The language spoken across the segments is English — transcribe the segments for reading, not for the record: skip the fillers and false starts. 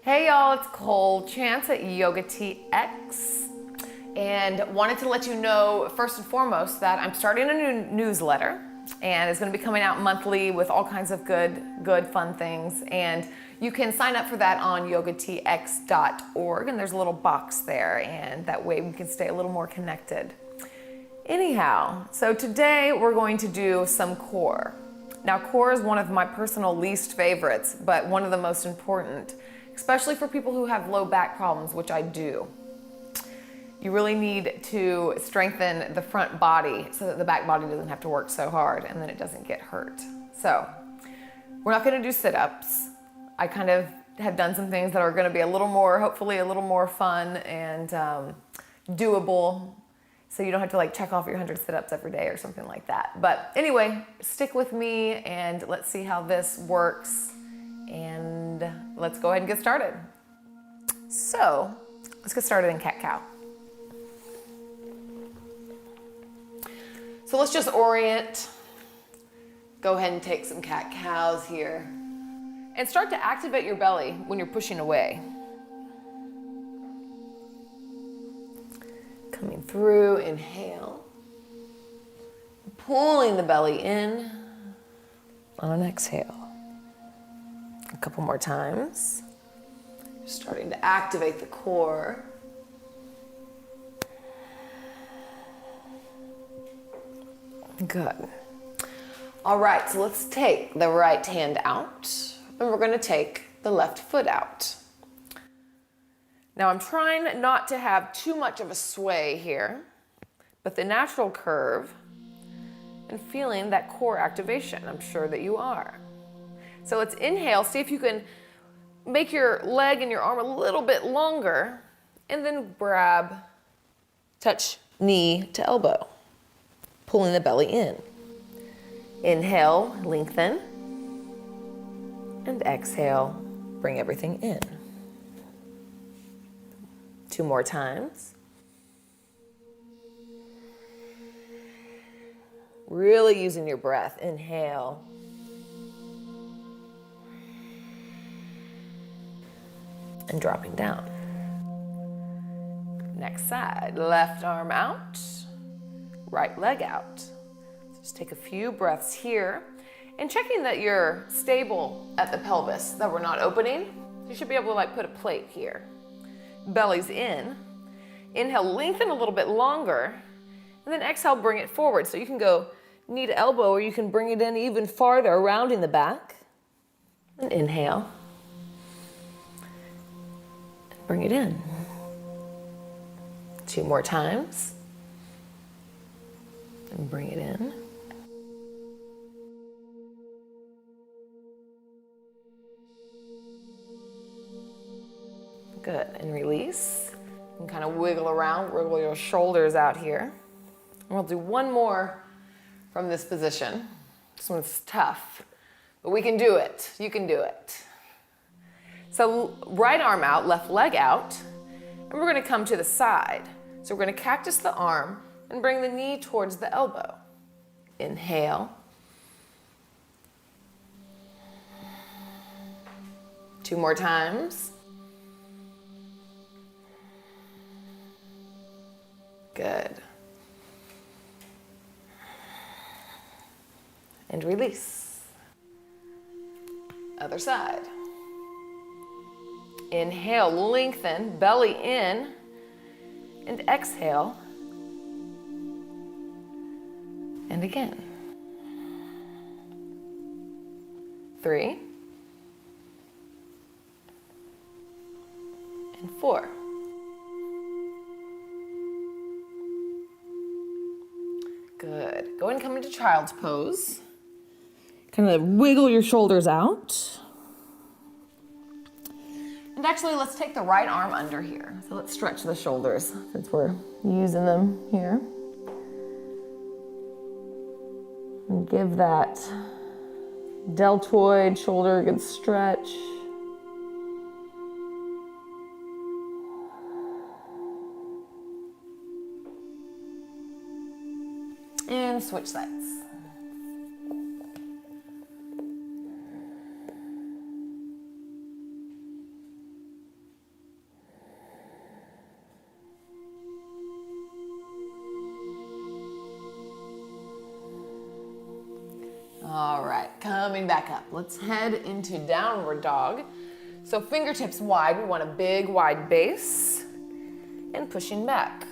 Hey y'all, it's Cole Chance at Yoga TX, and wanted to let you know first and foremost that I'm starting a new newsletter, and it's going to be coming out monthly with all kinds of good fun things, and you can sign up for that on yogatx.org, and there's a little box there, and that way we can stay a little more connected. Anyhow, so today we're going to do some core. Now, core is one of my personal least favorites, but one of the most important, especially for people who have low back problems, which I do. You really need to strengthen the front body so that the back body doesn't have to work so hard and then it doesn't get hurt. So we're not going to do sit-ups. I kind of have done some things that are going to be a little more, hopefully a little more fun and doable, so you don't have to like check off your 100 sit-ups every day or something like that. But anyway, stick with me and let's see how this works. And let's go ahead and get started. So let's get started in cat-cow. So let's just orient. Go ahead and take some cat-cows here. And start to activate your belly when you're pushing away. Coming through, inhale. Pulling the belly in on an exhale. A couple more times. Starting to activate the core. Good. All right, so let's take the right hand out, and we're going to take the left foot out. Now I'm trying not to have too much of a sway here, but the natural curve, and feeling that core activation. I'm sure that you are. So let's inhale, see if you can make your leg and your arm a little bit longer, and then grab, touch knee to elbow, pulling the belly in. Inhale, lengthen, and exhale, bring everything in. 2 more times. Really using your breath. Inhale. And dropping down. Next side, left arm out, right leg out. Just take a few breaths here and checking that you're stable at the pelvis, that we're not opening. You should be able to like put a plate here. Belly's in. Inhale, lengthen a little bit longer, and then exhale, bring it forward. So you can go knee to elbow, or you can bring it in even farther, rounding the back. And inhale. Bring it in. 2 more times. And bring it in. Good, and release. And kind of wiggle around, wiggle your shoulders out here. And we'll do one more from this position. This one's tough, but we can do it. You can do it. So right arm out, left leg out, and we're going to come to the side. So we're going to cactus the arm and bring the knee towards the elbow. Inhale. 2 more times. Good. And release. Other side. Inhale, lengthen, belly in, and exhale. And again. 3. And 4. Good. Go ahead and come into child's pose. Kind of wiggle your shoulders out. And actually, let's take the right arm under here. So let's stretch the shoulders since we're using them here. And give that deltoid shoulder a good stretch. And switch sides. All right, coming back up. Let's head into downward dog. So fingertips wide, we want a big wide base and pushing back.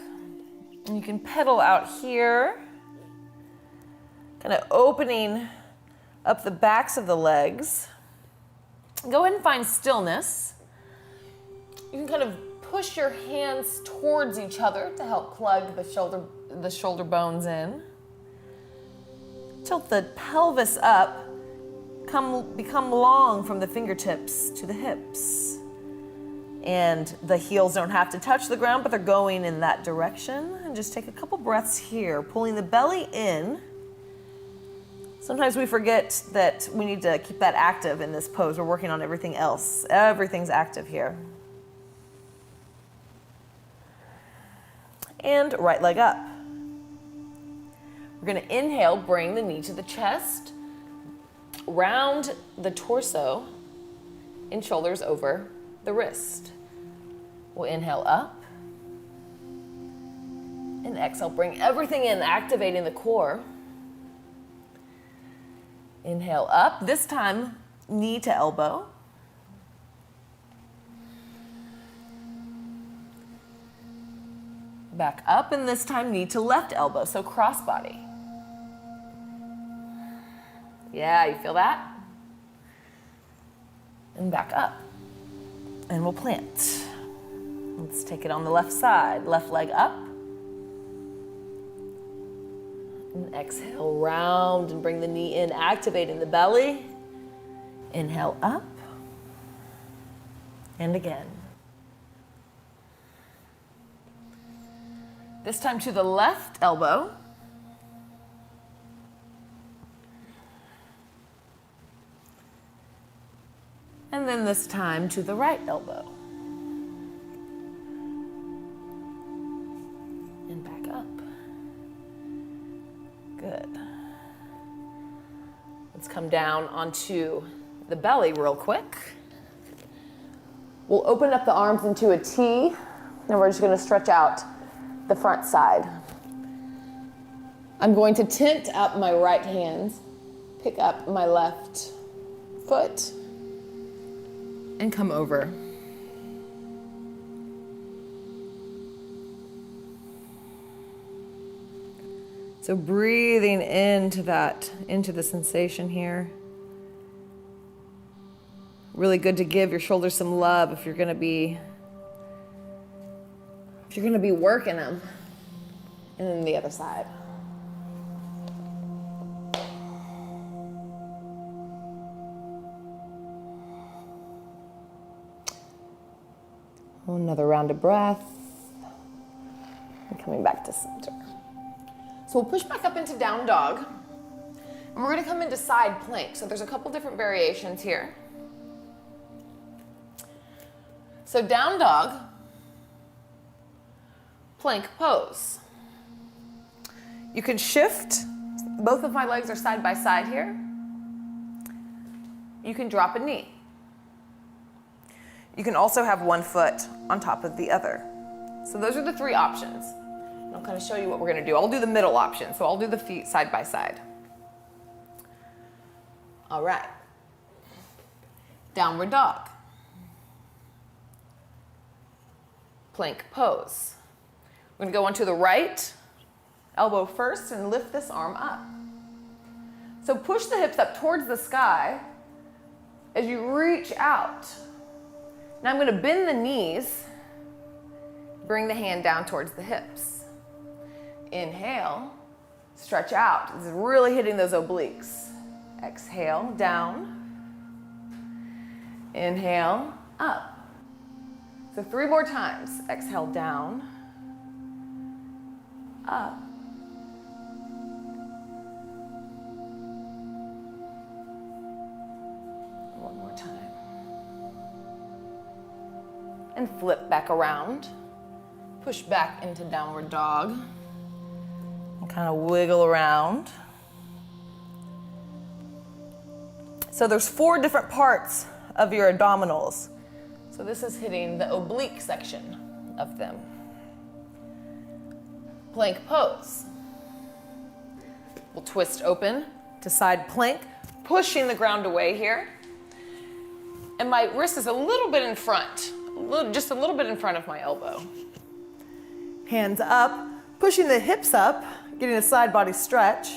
And you can pedal out here, kind of opening up the backs of the legs. Go ahead and find stillness. You can kind of push your hands towards each other to help plug the shoulder bones in. Tilt the pelvis up, become long from the fingertips to the hips. And the heels don't have to touch the ground, but they're going in that direction. And just take a couple breaths here, pulling the belly in. Sometimes we forget that we need to keep that active in this pose. We're working on everything else. Everything's active here. And right leg up. We're gonna inhale, bring the knee to the chest, round the torso, and shoulders over the wrist. We'll inhale up, and exhale, bring everything in, activating the core. Inhale up, this time knee to elbow. Back up, and this time knee to left elbow, so crossbody. Yeah, you feel that? And back up. And we'll plant. Let's take it on the left side. Left leg up. And exhale, round and bring the knee in, activating the belly. Inhale up. And again. This time to the left elbow. And then this time to the right elbow. And back up. Good. Let's come down onto the belly real quick. We'll open up the arms into a T, and we're just gonna stretch out the front side. I'm going to tent up my right hand, pick up my left foot, and come over. So breathing into the sensation here. Really good to give your shoulders some love if you're gonna be working them. And then the other side. Another round of breath. And coming back to center. So we'll push back up into down dog. And we're gonna come into side plank. So there's a couple different variations here. So down dog, plank pose. You can shift. Both of my legs are side by side here. You can drop a knee. You can also have one foot on top of the other. So those are the three options. And I'll kind of show you what we're gonna do. I'll do the middle option, so I'll do the feet side by side. All right. Downward dog. Plank pose. We're gonna go onto the right elbow first and lift this arm up. So push the hips up towards the sky as you reach out. Now I'm gonna bend the knees, bring the hand down towards the hips. Inhale, stretch out. This is really hitting those obliques. Exhale, down. Inhale, up. So 3 more times. Exhale, down, up. One more time. And flip back around. Push back into downward dog. And kind of wiggle around. So there's 4 different parts of your abdominals. So this is hitting the oblique section of them. Plank pose. We'll twist open to side plank, pushing the ground away here. And my wrist is a little bit in front, just a little bit in front of my elbow. Hands up, pushing the hips up, getting a side body stretch.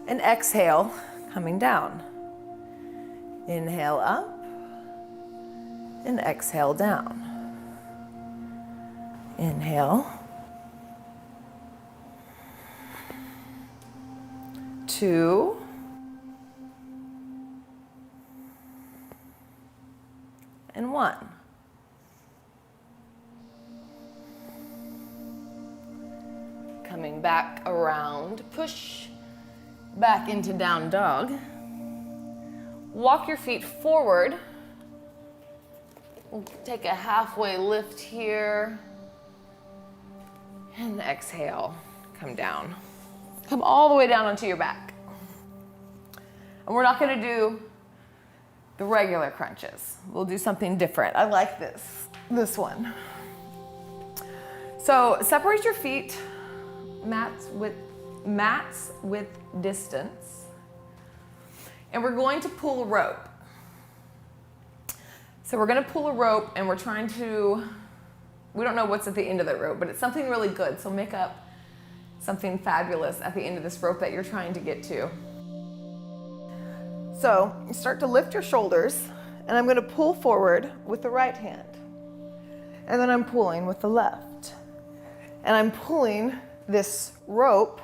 And exhale, coming down. Inhale up, and exhale down. Inhale. 2. And 1. Coming back around, push back into down dog. Walk your feet forward. We'll take a halfway lift here. And exhale, come down. Come all the way down onto your back. And we're not gonna do the regular crunches. We'll do something different. I like this one. So separate your feet, mats with distance. And we're going to pull a rope. So we're gonna pull a rope and we're trying to, we don't know what's at the end of that rope, but it's something really good. So make up something fabulous at the end of this rope that you're trying to get to. So you start to lift your shoulders, and I'm gonna pull forward with the right hand. And then I'm pulling with the left. And I'm pulling this rope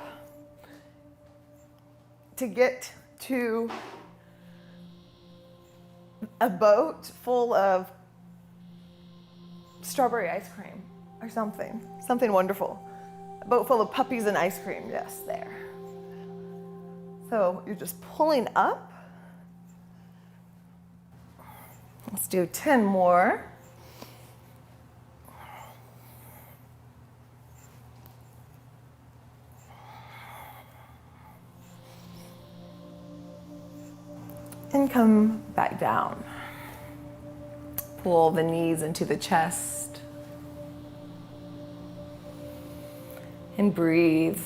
to get to a boat full of strawberry ice cream or something wonderful. A boat full of puppies and ice cream, yes, there. So you're just pulling up. Let's do 10 more. And come back down. Pull the knees into the chest. And breathe.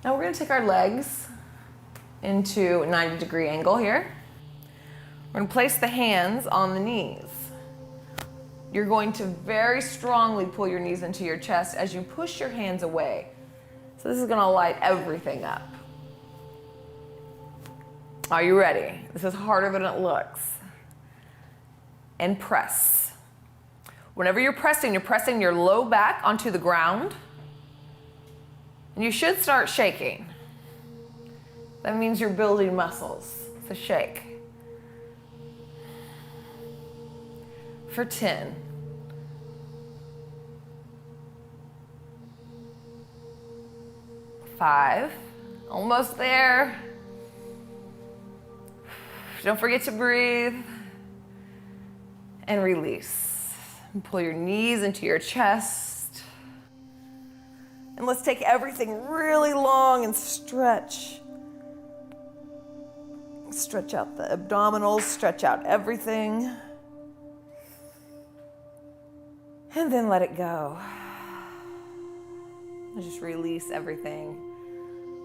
Now we're going to take our legs into a 90-degree angle here. We're going to place the hands on the knees. You're going to very strongly pull your knees into your chest as you push your hands away. So this is going to light everything up. Are you ready? This is harder than it looks. And press. Whenever you're pressing your low back onto the ground. And you should start shaking. That means you're building muscles. So shake. For 10. 5. Almost there. Don't forget to breathe. And release. And pull your knees into your chest. And let's take everything really long and stretch. Stretch out the abdominals, stretch out everything. And then let it go. And just release everything.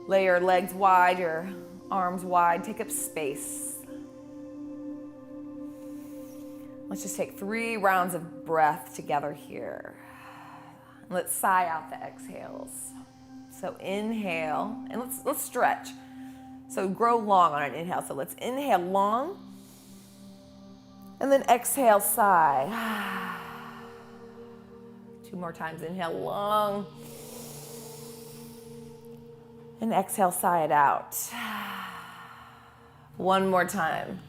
Lay your legs wide, your arms wide, take up space. Let's just take 3 rounds of breath together here. Let's sigh out the exhales. So inhale, and let's stretch. So grow long on an inhale. So let's inhale long, and then exhale, sigh. 2 more times, inhale long, and exhale, sigh it out. 1 more time.